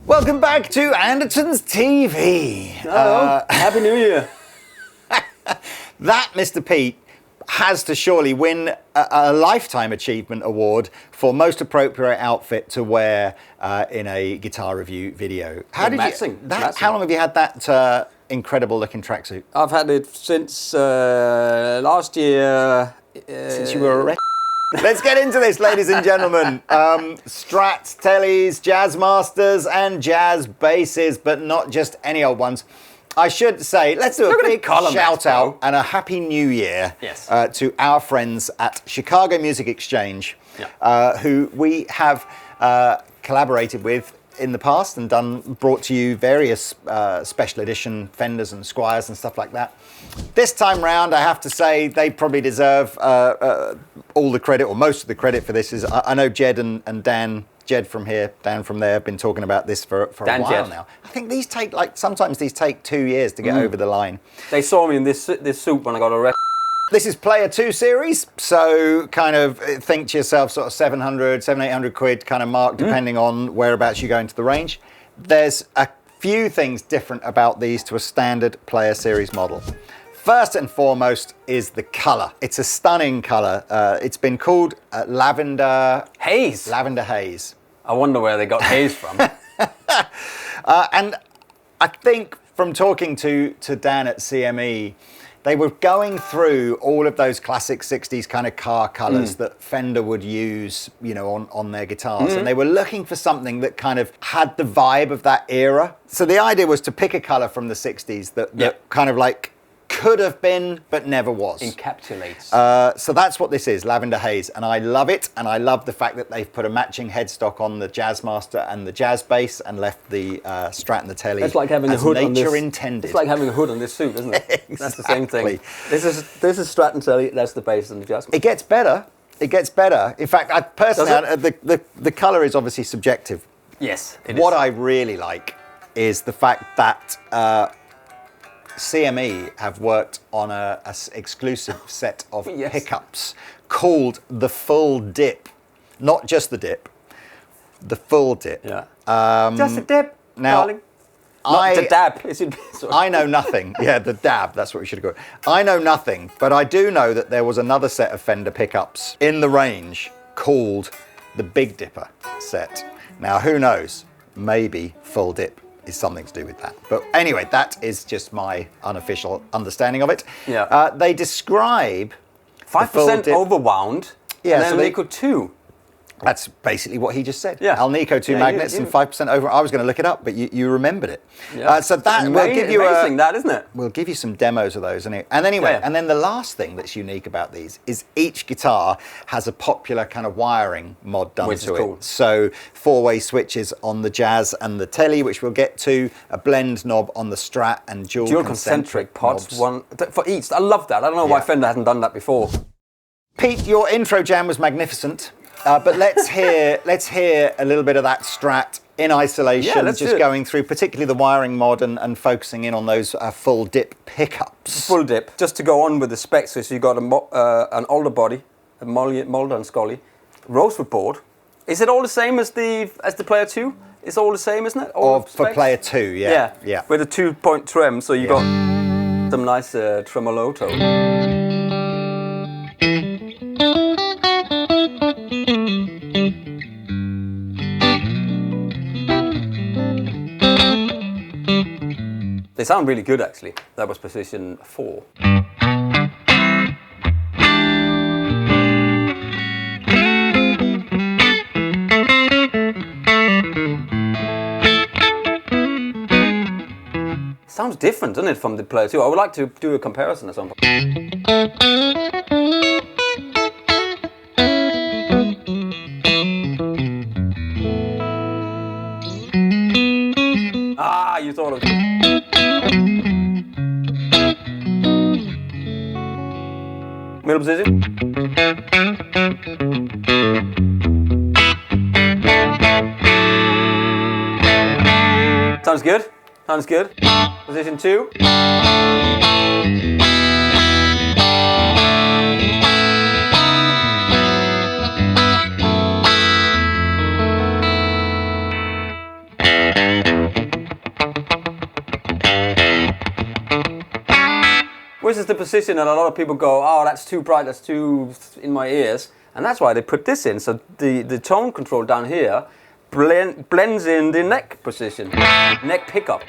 Welcome back to Andertons TV. Hello, Happy New Year. That, Mr. Pete, has to surely win a Lifetime Achievement Award for most appropriate outfit to wear in a guitar review video. How long have you had that incredible looking tracksuit? I've had it since last year. Since you were a wreck. Let's get into this, ladies and gentlemen. Strats, Tellies, Jazzmasters, and jazz basses, but not just any old ones. I should say, let's do a big shout out and a happy new year to our friends at Chicago Music Exchange, who we have collaborated with in the past and brought to you various special edition Fenders and Squiers and stuff like that. This time round, I have to say, they probably deserve all the credit, or most of the credit for this. I know Jed and Dan, Jed from here, Dan from there, have been talking about this for a while now. I think these take, sometimes these take 2 years to get over the line. They saw me in this suit when I got arrested. This is Player 2 series, so kind of think to yourself sort of 700-800 quid kind of mark, depending on whereabouts you go into the range. There's a few things different about these to a standard Player series model. First and foremost is the colour. It's a stunning colour. It's been called Lavender Haze. Lavender Haze. I wonder where they got haze from. And I think from talking to Dan at CME, they were going through all of those classic 60s kind of car colours that Fender would use, on their guitars. And they were looking for something that kind of had the vibe of that era. So the idea was to pick a colour from the 60s that kind of like could have been, but never was. Encapsulates. So that's what this is, Lavender Haze. And I love it. And I love the fact that they've put a matching headstock on the Jazzmaster and the Jazz bass and left the Strat and the Telly. It's like having a hood on this. Intended. It's like having a hood on this suit, isn't it? Exactly. That's the same thing. This is Strat and Telly, that's the bass and the Jazzmaster. It gets better. It gets better. In fact, I personally, the colour is obviously subjective. Yes, it What is. I really like is the fact that CME have worked on an exclusive set of pickups called the Full Dip. Not just the dip, the Full Dip. Yeah. Just a dip, darling. Not the dab. I know nothing. Yeah, the dab, that's what we should have got. I know nothing, but I do know that there was another set of Fender pickups in the range called the Big Dipper set. Now, who knows? Maybe Full Dip is something to do with that. But anyway, that is just my unofficial understanding of it. Yeah. They describe 5% overwound, yeah, and then so they could 2. That's basically what he just said. Yeah. Alnico 2 magnets and 5% over. I was going to look it up, but you remembered it. Yeah. So that will give you amazing, that isn't it? We'll give you some demos of those. And anyway, and then the last thing that's unique about these is each guitar has a popular kind of wiring mod done to it. Cool. So 4-way switches on the Jazz and the Telly, which we'll get to, a blend knob on the Strat, and dual concentric pods, knobs. one for each. I love that. I don't know why Fender hasn't done that before. Pete, your intro jam was magnificent. But let's hear a little bit of that Strat in isolation, just going through particularly the wiring mod and focusing in on those full dip pickups. Full dip, just to go on with the specs. So you've got an older body, a Mulder and Scully, rosewood board. Is it all the same as the Player 2? It's all the same, isn't it? For Player 2, yeah. With a 2-point trem, so you got some nice tremolo tone. They sound really good, actually. That was position 4. Sounds different, doesn't it, from the player 2? I would like to do a comparison at some point. Ah, you thought of it. Middle position. Sounds good. Sounds good. Position 2. Which is the position that a lot of people go, oh, that's too bright, that's too in my ears. And that's why they put this in. So the tone control down here blends in the neck position, neck pickup.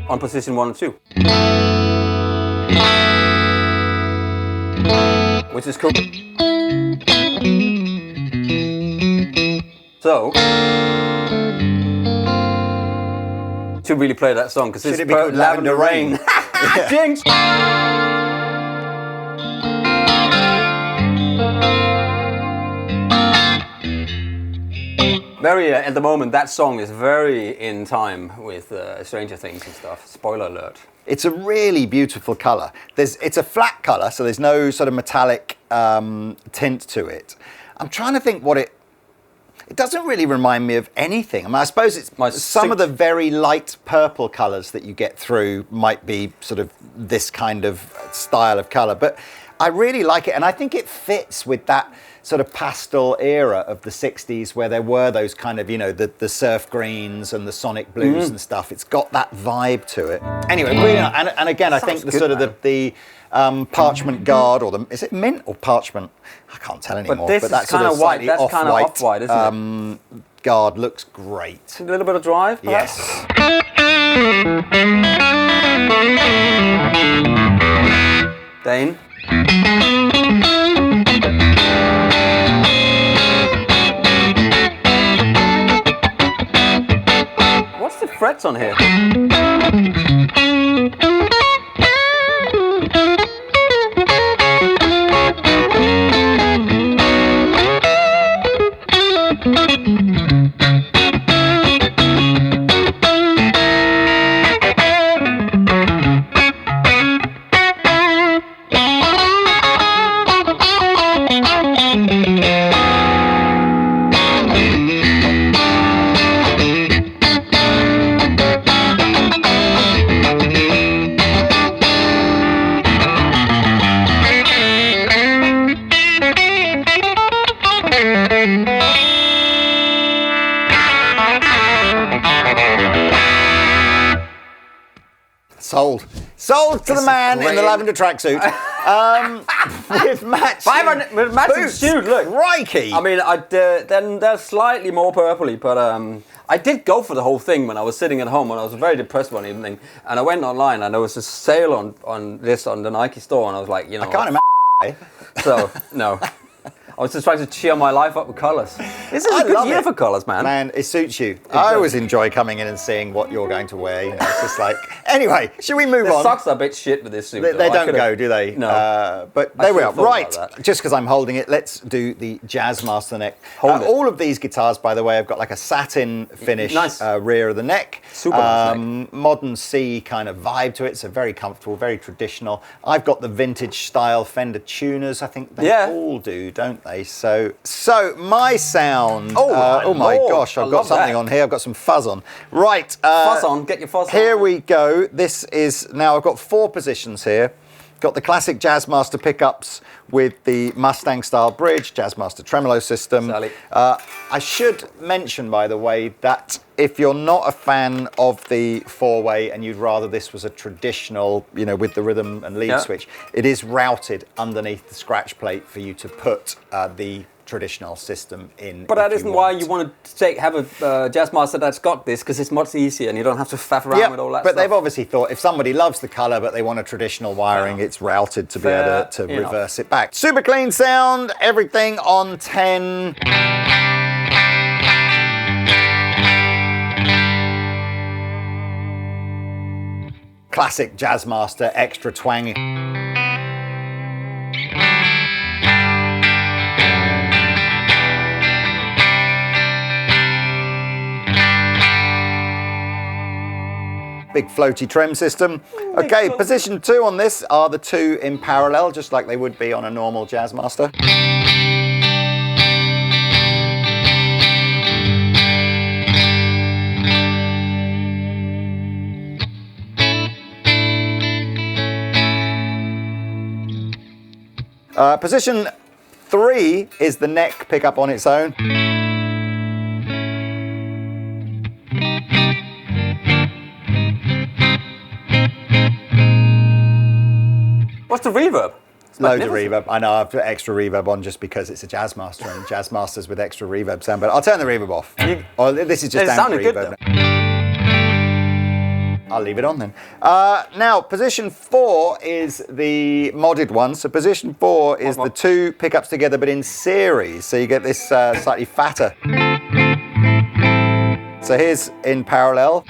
On position 1 and 2. Which is cool. So, should really play that song because it's Lavender Rain. Jinx! Very, at the moment, that song is very in time with Stranger Things and stuff. Spoiler alert. It's a really beautiful colour. It's a flat colour, so there's no sort of metallic tint to it. I'm trying to think what it doesn't really remind me of anything. I mean, I suppose it's some of the very light purple colours that you get through might be sort of this kind of style of colour, but I really like it, and I think it fits with that sort of pastel era of the 60s where there were those kind of, you know, the surf greens and the sonic blues and stuff. It's got that vibe to it. Anyway, really, and again, I think the good, sort of the parchment guard, or is it mint or parchment? I can't tell anymore. But this that is kind of white. That's kind of off-white, isn't it? Guard looks great. A little bit of drive, perhaps? Yes. Dane. What's the frets on here? Sold to the man in the lavender tracksuit. With matching suit, look. Crikey. I mean, then they're slightly more purpley, but I did go for the whole thing when I was sitting at home and I was very depressed one evening, and I went online and there was a sale on this on the Nike store, and I was like, you know, I can't imagine. So no. I was just trying to cheer my life up with colours. This is a good year for colours, man. Man, it suits you. I always enjoy coming in and seeing what you're going to wear. You know, it's just like... Anyway, should we move on? The socks are a bit shit with this suit. They don't go, do they? No. But there we are. Right, just because I'm holding it, let's do the Jazzmaster neck. All of these guitars, by the way, have got like a satin finish rear of the neck. Super nice neck. Modern C kind of vibe to it. So very comfortable, very traditional. I've got the vintage style Fender tuners. I think they all do, don't they? So my sound. Oh my gosh! I've got something on here. I've got some fuzz on. Right. Fuzz on. Get your fuzz on. Here we go. This is now. I've got 4 positions here. Got the classic Jazzmaster pickups with the Mustang style bridge, Jazzmaster tremolo system. I should mention, by the way, that if you're not a fan of the 4-way and you'd rather this was a traditional, you know, with the rhythm and lead switch, it is routed underneath the scratch plate for you to put the traditional system in. But that isn't why you want to have a Jazzmaster that's got this, because it's much easier and you don't have to faff around with all that but stuff. they've obviously thought if somebody loves the colour but they want a traditional wiring, it's routed to be able to reverse it back. Super clean sound, everything on 10. Classic Jazzmaster, extra twangy. Big floaty trem system. Okay, position 2 on this are the 2 in parallel, just like they would be on a normal Jazzmaster. Position 3 is the neck pickup on its own. What's the reverb? Loads of reverb. I know, I've put extra reverb on just because it's a Jazzmaster and Jazzmasters with extra reverb sound, but I'll turn the reverb off. This is just amp reverb. I'll leave it on then. Now, position 4 is the modded one. So position 4 is the 2 pickups together, but in series. So you get this slightly fatter. So here's in parallel.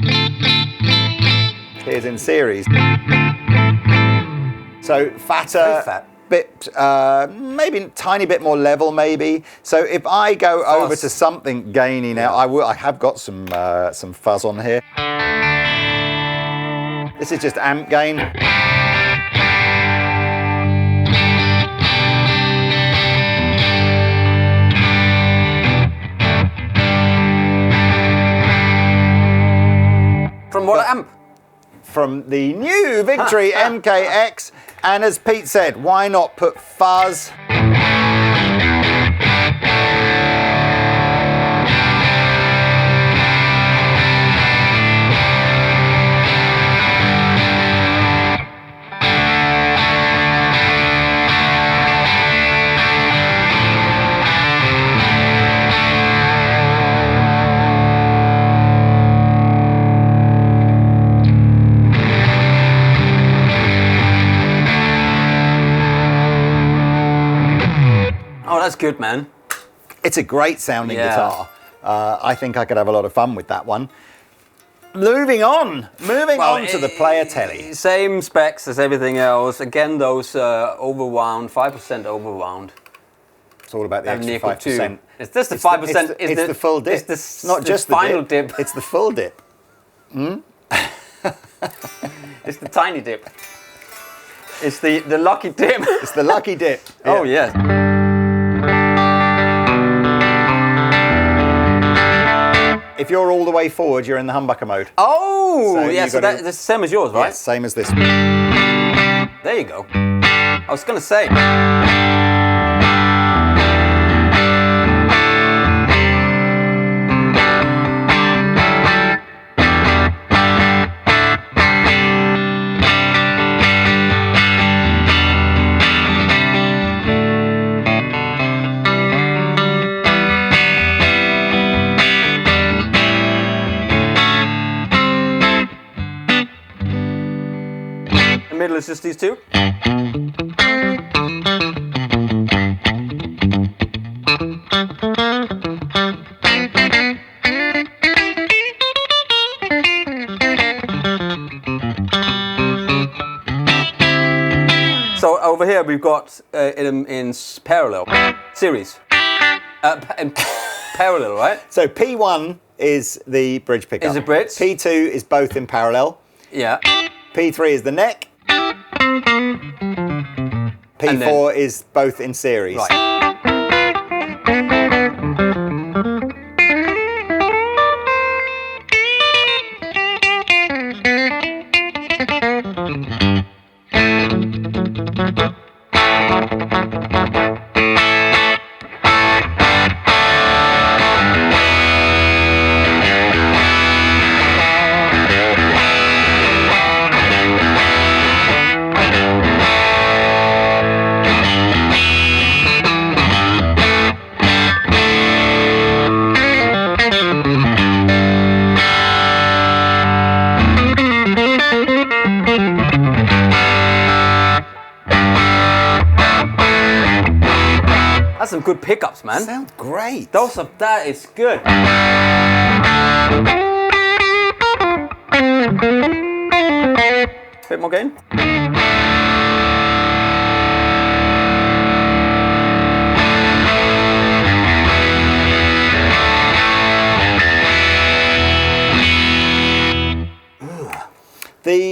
Here's in series. So fatter, bit, maybe a tiny bit more level, maybe. So if I go over to something gainy now, I have got some fuzz on here. This is just amp gain. From what amp? From the new Victory MKX. And as Pete said, why not put fuzz? That's good, man. It's a great sounding guitar. I think I could have a lot of fun with that one. Moving on to the player telly. Same specs as everything else. Again, those overwound, 5% overwound. It's all about the extra 5%. It's just the 5%. It's the full dip. It's not just the final dip. It's the full dip. It's the tiny dip. It's the lucky dip. It's the lucky dip. Yeah. Oh, yes. If you're all the way forward, you're in the humbucker mode. Oh, so yeah, so that's the same as yours, right? Yes, same as this. There you go. I was going to say. Middle is just these two. So over here we've got in parallel series, in parallel, right? So P1 is the bridge pickup. Is it bridge? P2 is both in parallel. Yeah. P3 is the neck. P4 is both in series. Right. That's some good pickups, man. Sound great. That is good. Bit more gain.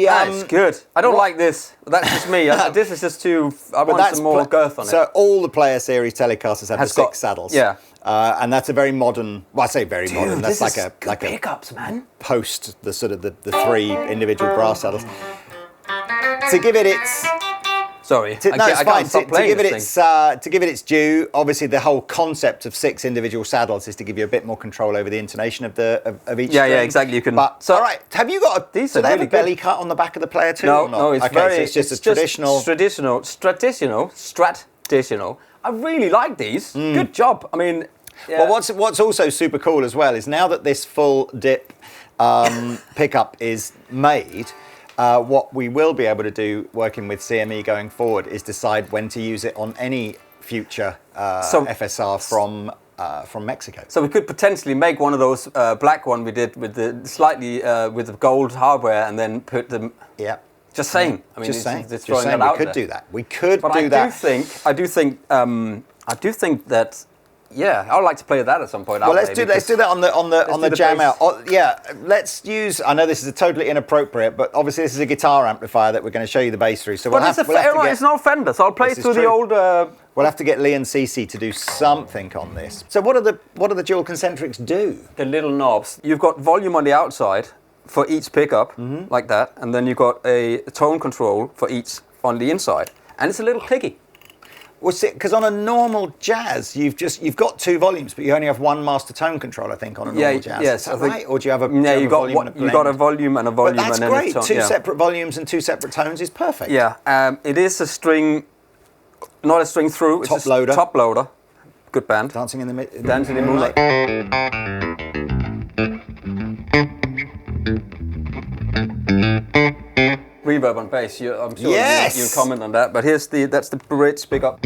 That's good. I don't like this. That's just me. This is just too. I want some more girth on it. So all the Player Series Telecasters have the 6 saddles. Yeah. And that's a very modern. Well, I say very modern. That's like a pickups, man. Post the sort of the 3 individual brass saddles. To give it its. Sorry, it's fine. To give it its due, obviously the whole concept of 6 individual saddles is to give you a bit more control over the intonation of each. Yeah, string. yeah, exactly. You can. But all right, have you got a? These do are they have really a belly cut on the back of the player too? No, or not? no, it's okay, very. So it's just traditional. Strat. I really like these. Good job. I mean. Yeah. Well, what's also super cool as well is now that this full dip pickup is made. What we will be able to do working with CME going forward is decide when to use it on any future FSR from Mexico. So we could potentially make one of those black one we did with the slightly with the gold hardware and then put them. Yeah. Just saying. I mean, just saying. Just saying we could do that. We could but do that. I do think that. Yeah, I would like to play that at some point. Well, let's do that on the jam out. Let's use. I know this is totally inappropriate, but obviously this is a guitar amplifier that we're going to show you the bass through. So it's no Fender, so I'll play through the old. We'll have to get Lee and Cece to do something on this. So what do the dual concentrics do? The little knobs. You've got volume on the outside for each pickup, like that, and then you've got a tone control for each on the inside, and it's a little clicky. Well, because on a normal jazz, you've got 2 volumes, but you only have 1 master tone control, I think, on a normal jazz. Yes, is that right? Or do you have a volume and a blend? You got a volume and a volume, but that's and then great. a tone. 2 separate volumes and 2 separate tones is perfect. Yeah, it is a string, not a string through. It's top loader. Good band. Dancing in the Moonlight. Reverb on bass. I'm sure you comment on that. But that's the bridge pickup.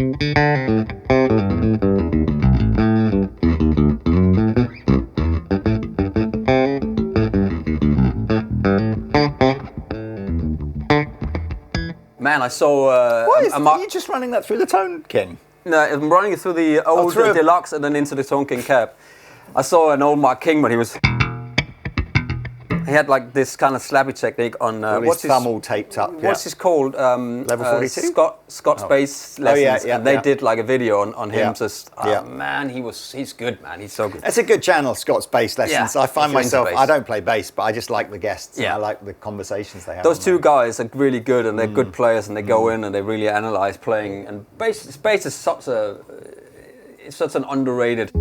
Man, I saw. Are you just running that through the Tone King? No, I'm running it through the old Deluxe and then into the Tone King cab. I saw an old Mark King when he had like this kind of slabby technique on what's his thumb all taped up. What's his called? Level 42. Scott's bass lessons, and they did like a video on him. Yeah. Man, he's good, man. He's so good. That's a good channel, Scott's bass lessons. Yeah, I find myself. I don't play bass, but I just like the guests. Yeah. And I like the conversations they have. Those 2 guys are really good, and they're good players, and they go in and they really analyze playing. And bass is such an underrated.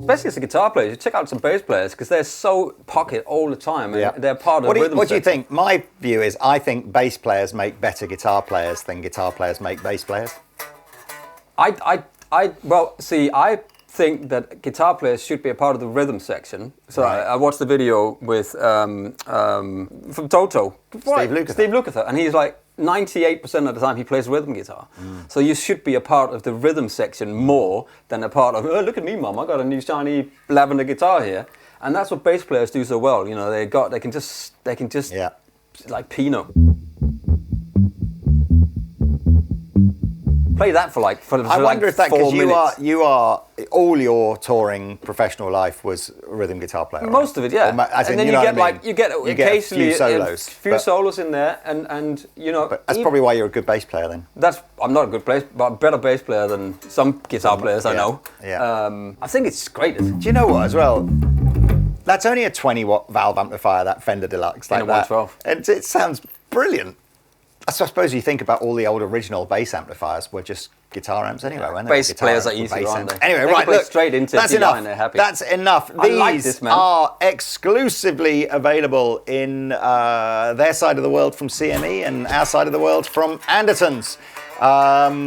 Especially as a guitar player, you check out some bass players because they're so pocket all the time, and they're part of the rhythm. What do you think? My view is, I think bass players make better guitar players than guitar players make bass players. I think that guitar players should be a part of the rhythm section. So I watched the video with from Toto, Steve Lukather, and he's like 98% of the time he plays rhythm guitar. So you should be a part of the rhythm section more than a part of, oh, look at me, mum, I got a new shiny lavender guitar here. And that's what bass players do so well. You know, they can just like Pino. Play that for I wonder if that, because you are all your touring professional life was a rhythm guitar player. Most of it, yeah. And then you get occasionally a few solos in there, and you know. But that's probably why you're a good bass player then. I'm not a good bass, but a better bass player than some guitar players I know. Yeah. I think it's great. Do you know what as well? That's only a 20-watt valve amplifier, that Fender Deluxe, like that. 112. It sounds brilliant. So I suppose you think about all the old original bass amplifiers were just guitar amps anyway, weren't they? Bass players are easy, aren't they? Anyway, they look, straight into that's DI enough. And they're happy. That's enough. These are exclusively available in their side of the world from CME and our side of the world from Andertons.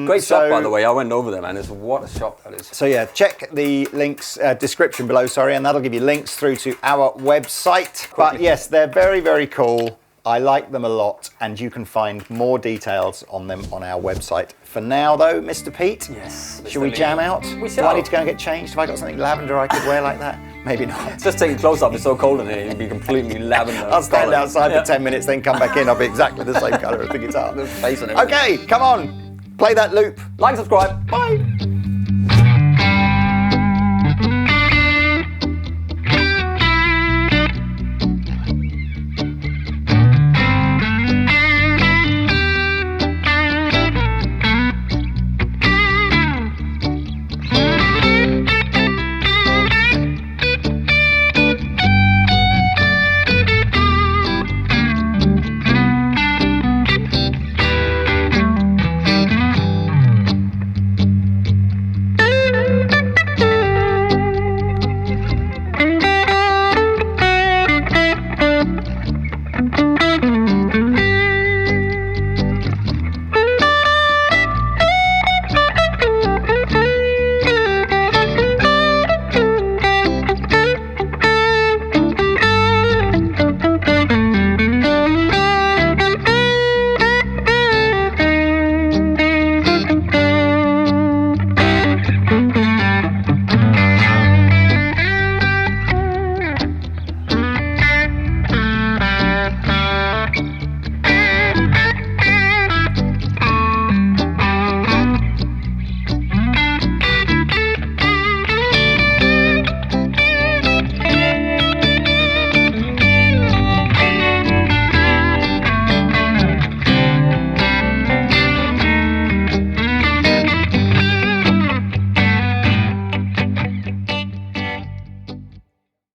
Great shop, by the way. I went over there, man. What a shop that is. So yeah, check the links, description below, and that'll give you links through to our website. But yes, they're very, very cool. I like them a lot, and you can find more details on them on our website. For now, though, Mr. Pete, Yes. should we jam out? We Do shall. I need to go and get changed? Have I got something lavender I could wear like that? Maybe not. Just take your clothes off, it's so cold in here, you'll be completely lavender. I'll stand colour. outside for 10 minutes, then come back in. I'll be exactly the same colour as the guitar. The face and everything. Okay, come on. Play that loop. Like and subscribe. Bye.